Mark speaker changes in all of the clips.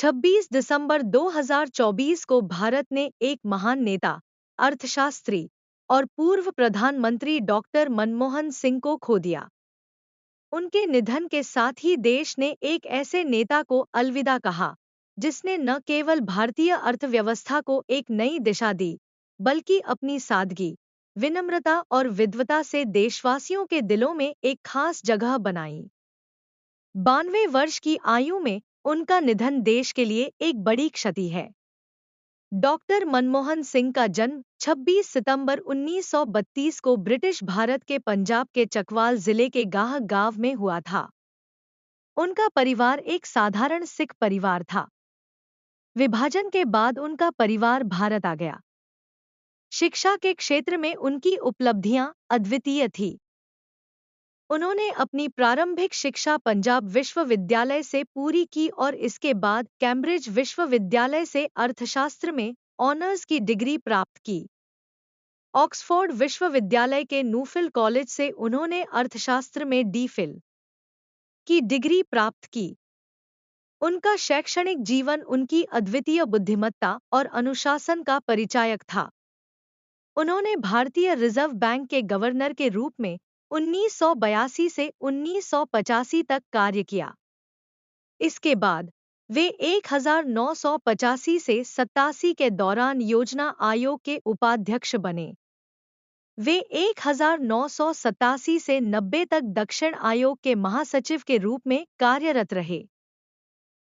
Speaker 1: 26 दिसंबर 2024 को भारत ने एक महान नेता, अर्थशास्त्री और पूर्व प्रधानमंत्री डॉक्टर मनमोहन सिंह को खो दिया। उनके निधन के साथ ही देश ने एक ऐसे नेता को अलविदा कहा, जिसने न केवल भारतीय अर्थव्यवस्था को एक नई दिशा दी, बल्कि अपनी सादगी, विनम्रता और विद्वता से देशवासियों के दिलों में एक खास जगह बनाई। 92 वर्ष की आयु में उनका निधन देश के लिए एक बड़ी क्षति है। डॉक्टर मनमोहन सिंह का जन्म 26 सितंबर 1932 को ब्रिटिश भारत के पंजाब के चकवाल जिले के गाह गांव में हुआ था। उनका परिवार एक साधारण सिख परिवार था। विभाजन के बाद उनका परिवार भारत आ गया। शिक्षा के क्षेत्र में उनकी उपलब्धियां अद्वितीय थी। उन्होंने अपनी प्रारंभिक शिक्षा पंजाब विश्वविद्यालय से पूरी की और इसके बाद कैम्ब्रिज विश्वविद्यालय से अर्थशास्त्र में ऑनर्स की डिग्री प्राप्त की। ऑक्सफोर्ड विश्वविद्यालय के न्यूफिल कॉलेज से उन्होंने अर्थशास्त्र में डी.फिल की डिग्री प्राप्त की। उनका शैक्षणिक जीवन उनकी अद्वितीय बुद्धिमत्ता और अनुशासन का परिचायक था। उन्होंने भारतीय रिजर्व बैंक के गवर्नर के रूप में 1982 से 1985 तक कार्य किया। इसके बाद वे 1985 से 87 के दौरान योजना आयोग के उपाध्यक्ष बने। वे 1987 से 90 तक दक्षिण आयोग के महासचिव के रूप में कार्यरत रहे।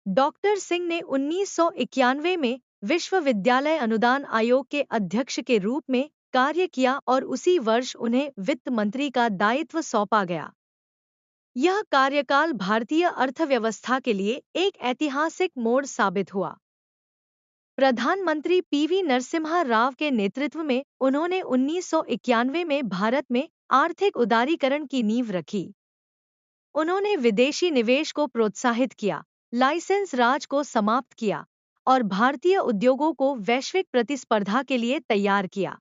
Speaker 1: डॉक्टर सिंह ने 1991 में विश्वविद्यालय अनुदान आयोग के अध्यक्ष के रूप में कार्य किया और उसी वर्ष उन्हें वित्त मंत्री का दायित्व सौंपा गया। यह कार्यकाल भारतीय अर्थव्यवस्था के लिए एक ऐतिहासिक मोड़ साबित हुआ। प्रधानमंत्री पीवी नरसिम्हा राव के नेतृत्व में उन्होंने 1991 में भारत में आर्थिक उदारीकरण की नींव रखी। उन्होंने विदेशी निवेश को प्रोत्साहित किया, लाइसेंस राज को समाप्त किया और भारतीय उद्योगों को वैश्विक प्रतिस्पर्धा के लिए तैयार किया।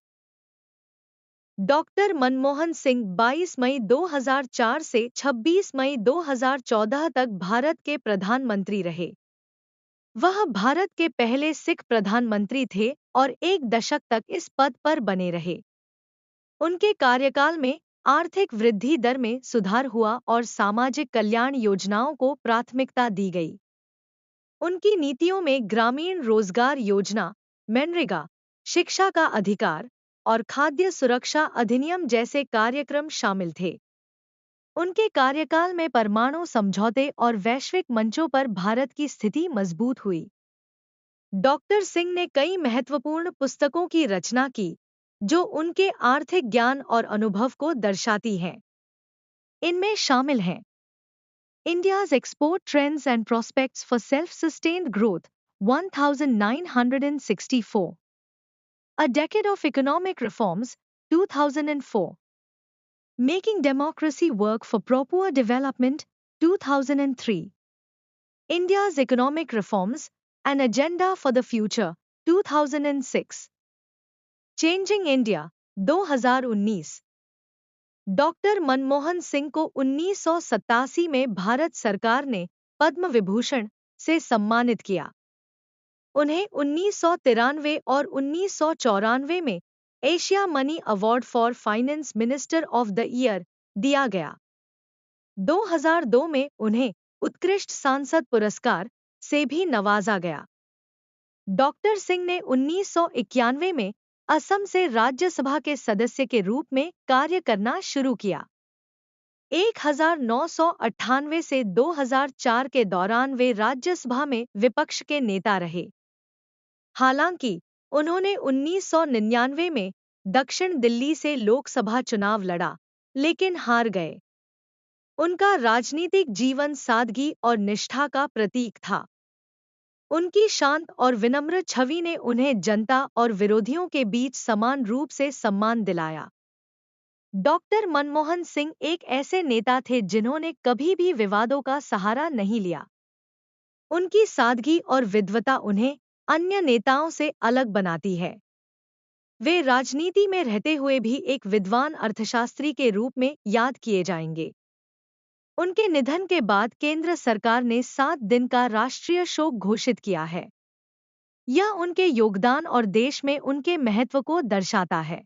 Speaker 1: डॉक्टर मनमोहन सिंह 22 मई 2004 से 26 मई 2014 तक भारत के प्रधानमंत्री रहे। वह भारत के पहले सिख प्रधानमंत्री थे और एक दशक तक इस पद पर बने रहे। उनके कार्यकाल में आर्थिक वृद्धि दर में सुधार हुआ और सामाजिक कल्याण योजनाओं को प्राथमिकता दी गई। उनकी नीतियों में ग्रामीण रोजगार योजना, मनरेगा, शिक्षा का अधिकार और खाद्य सुरक्षा अधिनियम जैसे कार्यक्रम शामिल थे। उनके कार्यकाल में परमाणु समझौते और वैश्विक मंचों पर भारत की स्थिति मजबूत हुई। डॉक्टर सिंह ने कई महत्वपूर्ण पुस्तकों की रचना की, जो उनके आर्थिक ज्ञान और अनुभव को दर्शाती हैं। इनमें शामिल हैं India's Export Trends and Prospects for Self-Sustained Growth, 1964. A Decade of Economic Reforms, 2004. Making Democracy Work for Proper Development, 2003. India's Economic Reforms, An Agenda for the Future, 2006. Changing India, 2019. Doctor Manmohan Singh को 1987 में भारत सरकार ने पद्म विभूषण से सम्मानित किया। उन्हें 1993 और 1994 में Asia money award for finance minister of the year दिया गया। 2002 में उन्हें उत्कृष्ट सांसद पुरस्कार से भी नवाजा गया। डॉक्टर सिंह ने 1991 में असम से राज्यसभा के सदस्य के रूप में कार्य करना शुरू किया। 1998 से 2004 के दौरान वे राज्यसभा में विपक्ष के नेता रहे। हालांकि उन्होंने 1999 में दक्षिण दिल्ली से लोकसभा चुनाव लड़ा, लेकिन हार गए। उनका राजनीतिक जीवन सादगी और निष्ठा का प्रतीक था। उनकी शांत और विनम्र छवि ने उन्हें जनता और विरोधियों के बीच समान रूप से सम्मान दिलाया। डॉक्टर मनमोहन सिंह एक ऐसे नेता थे जिन्होंने कभी भी विवादों का सहारा नहीं लिया। उनकी सादगी और विद्वता उन्हें अन्य नेताओं से अलग बनाती है। वे राजनीति में रहते हुए भी एक विद्वान अर्थशास्त्री के रूप में याद किए जाएंगे। उनके निधन के बाद केंद्र सरकार ने 7 दिन का राष्ट्रीय शोक घोषित किया है। यह उनके योगदान और देश में उनके महत्व को दर्शाता है।